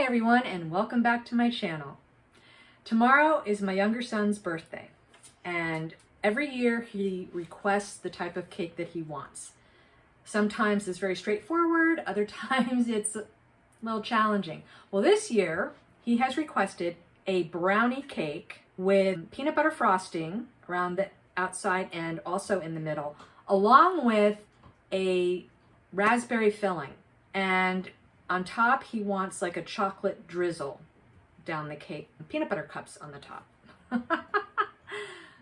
everyone, and welcome back to my channel. Tomorrow is my younger son's birthday, and every year he requests the type of cake that he wants. Sometimes it's very straightforward, other times it's a little challenging. Well, this year he has requested a brownie cake with peanut butter frosting around the outside and also in the middle, along with a raspberry filling. And on top, he wants like a chocolate drizzle down the cake, peanut butter cups on the top.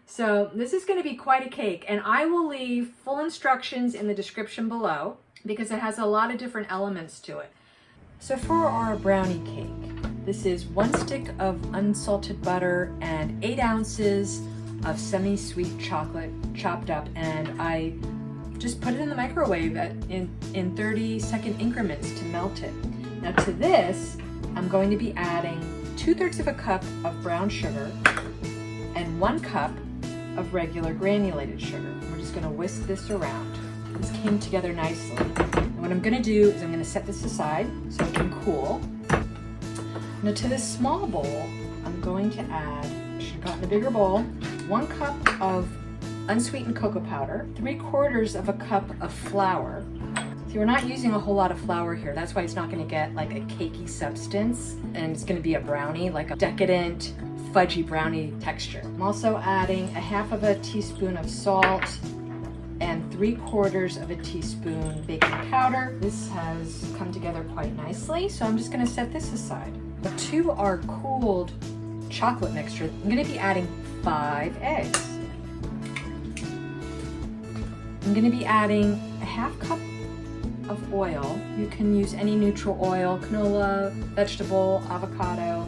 So this is going to be quite a cake, and I will leave full instructions in the description below because it has a lot of different elements to it. So for our brownie cake, this is 1 stick of unsalted butter and 8 ounces of semi-sweet chocolate chopped up, and I just put it in the microwave in 30-second increments to melt it. Now to this, I'm going to be adding 2/3 of a cup of brown sugar and 1 cup of regular granulated sugar. We're just gonna whisk this around. This came together nicely. And what I'm gonna do is I'm gonna set this aside so it can cool. Now to this small bowl, I'm going to add, I should have gotten a bigger bowl, 1 cup of unsweetened cocoa powder, 3/4 of a cup of flour. See, we're not using a whole lot of flour here. That's why it's not gonna get like a cakey substance, and it's gonna be a brownie, like a decadent, fudgy brownie texture. I'm also adding 1/2 teaspoon of salt and 3/4 of a teaspoon baking powder. This has come together quite nicely, so I'm just gonna set this aside. To our cooled chocolate mixture, I'm gonna be adding 5 eggs. I'm going to be adding 1/2 cup of oil. You can use any neutral oil, canola, vegetable, avocado.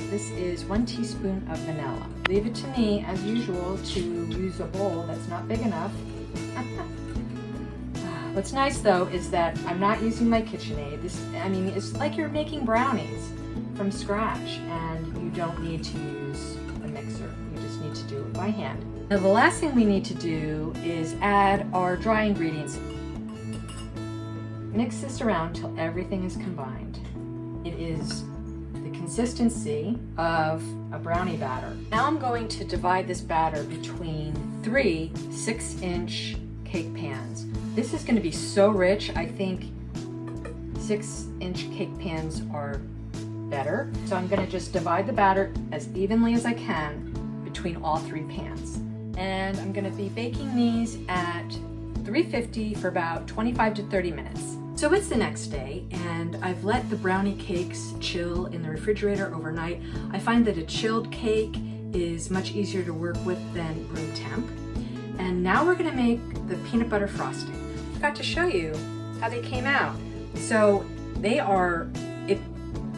This is 1 teaspoon of vanilla. Leave it to me, as usual, to use a bowl that's not big enough. What's nice though is that I'm not using my KitchenAid. It's like you're making brownies from scratch, and you don't need to use a mixer. You just need to do it by hand. Now the last thing we need to do is add our dry ingredients. Mix this around till everything is combined. It is the consistency of a brownie batter. Now I'm going to divide this batter between 3 6-inch cake pans. This is going to be so rich, I think 6-inch cake pans are better. So I'm going to just divide the batter as evenly as I can between all 3 pans. And I'm gonna be baking these at 350 for about 25 to 30 minutes. So it's the next day, and I've let the brownie cakes chill in the refrigerator overnight. I find that a chilled cake is much easier to work with than room temp. And now we're gonna make the peanut butter frosting. I forgot to show you how they came out. So it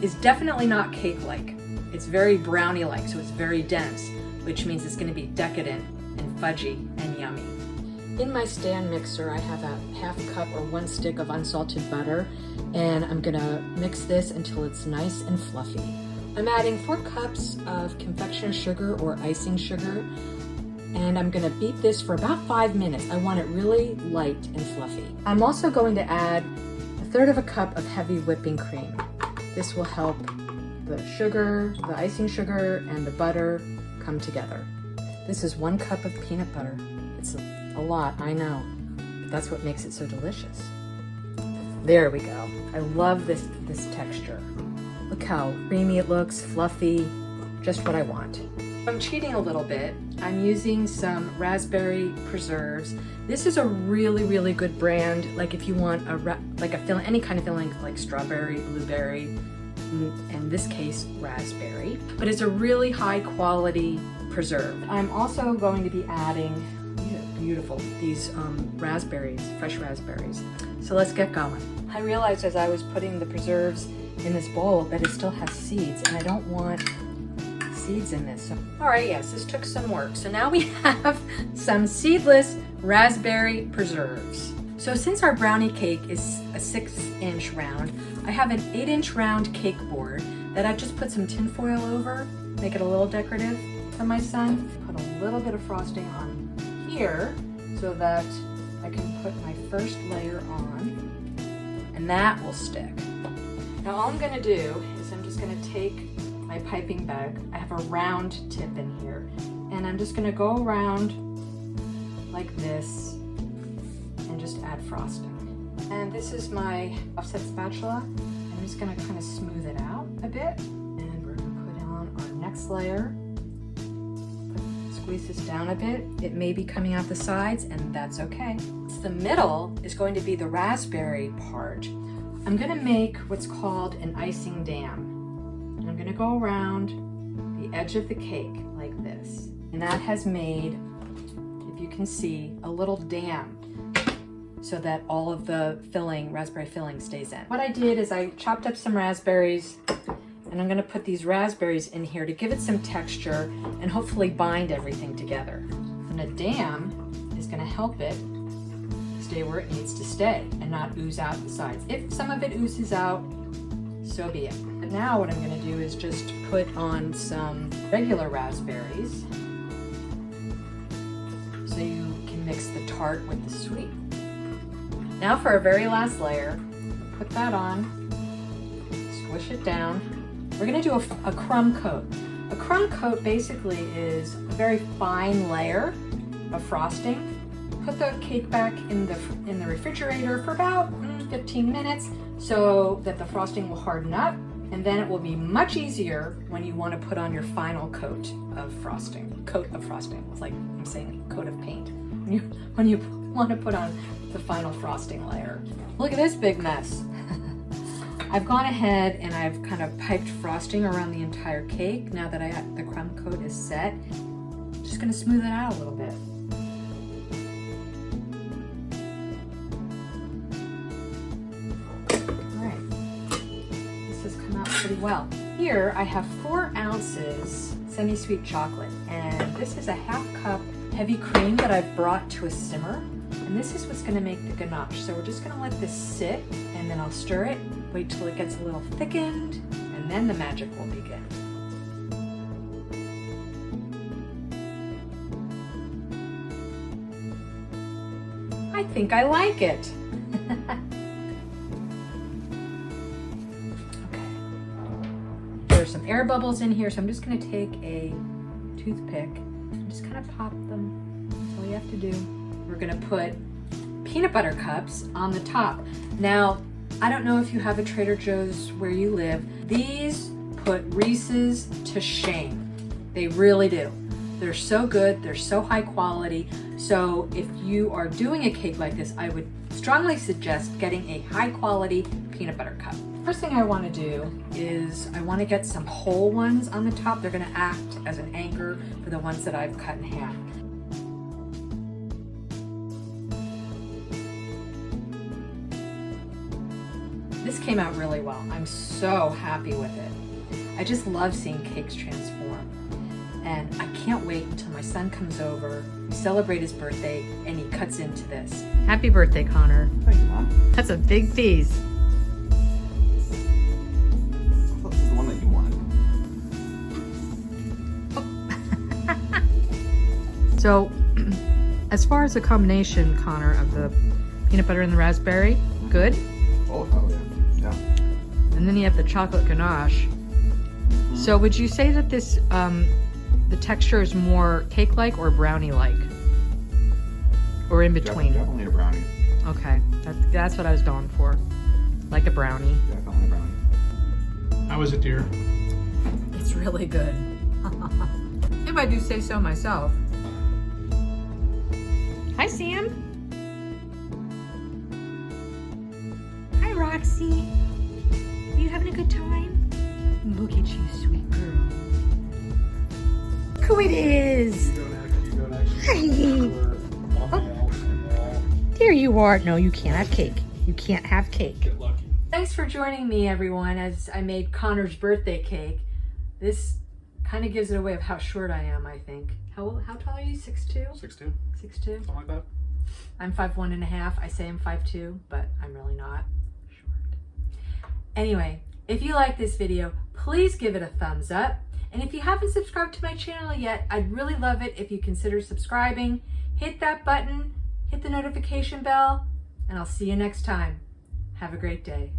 is definitely not cake-like. It's very brownie-like, so it's very dense, which means it's gonna be decadent and fudgy and yummy. In my stand mixer, I have a 1/2 cup or 1 stick of unsalted butter, and I'm gonna mix this until it's nice and fluffy. I'm adding 4 cups of confectioner sugar or icing sugar, and I'm gonna beat this for about 5 minutes. I want it really light and fluffy. I'm also going to add 1/3 of a cup of heavy whipping cream. This will help the sugar, the icing sugar, and the butter come together. This is 1 cup of peanut butter. It's a lot, I know, but that's what makes it so delicious. There we go. I love this texture. Look how creamy it looks, fluffy, just what I want. I'm cheating a little bit. I'm using some raspberry preserves. This is a really, really good brand. Like if you want like a filling, any kind of filling, like strawberry, blueberry, in this case, raspberry. But it's a really high quality preserve. I'm also going to be adding, beautiful, these raspberries, fresh raspberries. So let's get going. I realized as I was putting the preserves in this bowl that it still has seeds, and I don't want seeds in this. So, all right, yes, this took some work. So now we have some seedless raspberry preserves. So since our brownie cake is a 6-inch round, I have an 8-inch round cake board that I've just put some tin foil over, make it a little decorative for my son. Put a little bit of frosting on here so that I can put my first layer on, and that will stick. Now all I'm gonna do is I'm just gonna take my piping bag. I have a round tip in here, and I'm just gonna go around like this and just add frosting. And this is my offset spatula. I'm just gonna kind of smooth it out a bit, and we're gonna put on our next layer. Squeeze this down a bit. It may be coming out the sides, and that's okay. The middle is going to be the raspberry part. I'm gonna make what's called an icing dam. And I'm gonna go around the edge of the cake like this. And that has made, if you can see, a little dam so that all of the filling, raspberry filling, stays in. What I did is I chopped up some raspberries, and I'm gonna put these raspberries in here to give it some texture and hopefully bind everything together. And a dam is gonna help it stay where it needs to stay and not ooze out the sides. If some of it oozes out, so be it. But now what I'm gonna do is just put on some regular raspberries so you can mix the tart with the sweet. Now for our very last layer, put that on, squish it down. We're gonna do a crumb coat. A crumb coat basically is a very fine layer of frosting. Put the cake back in the refrigerator for about 15 minutes so that the frosting will harden up, and then it will be much easier when you want to put on your final coat of frosting. Coat of frosting. It's like I'm saying coat of paint. When you want to put on the final frosting layer. Look at this big mess. I've gone ahead and I've kind of piped frosting around the entire cake. Now that the crumb coat is set, I'm just going to smooth it out a little bit. Pretty well. Here I have 4 ounces semi-sweet chocolate, and this is a ½ cup heavy cream that I've brought to a simmer, and this is what's going to make the ganache. So we're just going to let this sit, and then I'll stir it, wait till it gets a little thickened, and then the magic will begin. I think I like it. There's some air bubbles in here, so I'm just going to take a toothpick and just kind of pop them. That's all you have to do. We're going to put peanut butter cups on the top. Now, I don't know if you have a Trader Joe's where you live. These put Reese's to shame. They really do. They're so good. They're so high quality. So if you are doing a cake like this, I would strongly suggest getting a high quality peanut butter cup. First thing I want to do is I want to get some whole ones on the top. They're going to act as an anchor for the ones that I've cut in half. This came out really well. I'm so happy with it. I just love seeing cakes transform. And I can't wait until my son comes over, we celebrate his birthday, and he cuts into this. Happy birthday, Connor. Thank you, Mom. That's a big piece. So, as far as the combination, Connor, of the peanut butter and the raspberry, good? Oh yeah. And then you have the chocolate ganache. Mm-hmm. So would you say that this, the texture is more cake-like or brownie-like? Or in between? Definitely a brownie. Okay, that's what I was going for. Like a brownie. Definitely a brownie. How is it, dear? It's really good. If I do say so myself. Hi, Sam. Hi, Roxy. Are you having a good time? Look at you, sweet girl. Look who it is. There you are. No, you can't have cake. You can't have cake. Get lucky. Thanks for joining me, everyone, as I made Connor's birthday cake. This kind of gives it away of how short I am, I think. How tall are you? 6'2"? 6'2". 6'2"? Something like that. I'm 5'1.5". I say I'm 5'2", but I'm really not short. Anyway, if you like this video, please give it a thumbs up. And if you haven't subscribed to my channel yet, I'd really love it if you consider subscribing. Hit that button, hit the notification bell, and I'll see you next time. Have a great day.